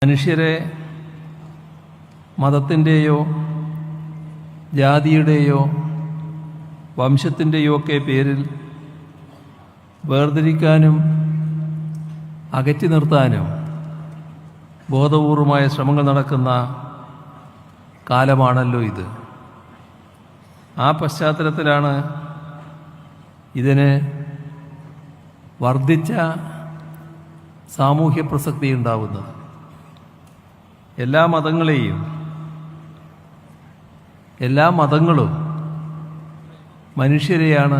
മനുഷ്യരെ മതത്തിൻ്റെയോ ജാതിയുടെയോ വംശത്തിൻ്റെയോ ഒക്കെ പേരിൽ വേർതിരിക്കാനും അകറ്റി നിർത്താനും ബോധപൂർവമായ ശ്രമങ്ങൾ നടക്കുന്ന കാലമാണല്ലോ ഇത്. ആ പശ്ചാത്തലത്തിലാണ് ഇതിന് വർദ്ധിച്ച സാമൂഹ്യ പ്രസക്തി ഉണ്ടാവുന്നത്. എല്ലാ മതങ്ങളും മനുഷ്യരെയാണ്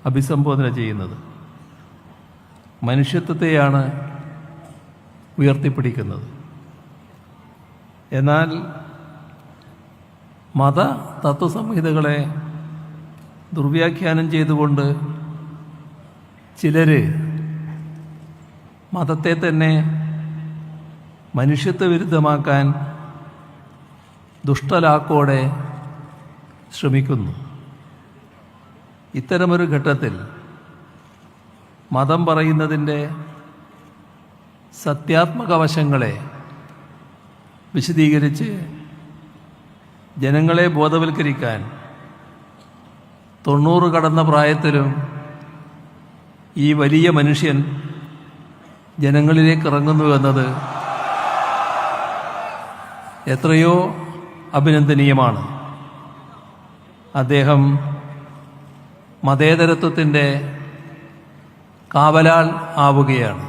അഭിസംബോധന ചെയ്യുന്നത്, മനുഷ്യത്വത്തെയാണ് ഉയർത്തിപ്പിടിക്കുന്നത്. എന്നാൽ മത തത്വസംഹിതകളെ ദുർവ്യാഖ്യാനം ചെയ്തുകൊണ്ട് ചിലർ മതത്തെ തന്നെ മനുഷ്യത്വ വിരുദ്ധമാക്കാൻ ദുഷ്ടലാക്കോടെ ശ്രമിക്കുന്നു. ഇത്തരമൊരു ഘട്ടത്തിൽ മതം പറയുന്നതിൻ്റെ സത്യാത്മക വശങ്ങളെ വിശദീകരിച്ച് ജനങ്ങളെ ബോധവൽക്കരിക്കാൻ 90 കടന്ന പ്രായത്തിലും ഈ വലിയ മനുഷ്യൻ ജനങ്ങളിലേക്ക് ഇറങ്ങുന്നു എന്നത് എത്രയോ അഭിനന്ദനീയമാണ്. അദ്ദേഹം മതേതരത്വത്തിൻ്റെ കാവലാൾ ആവുകയാണ്.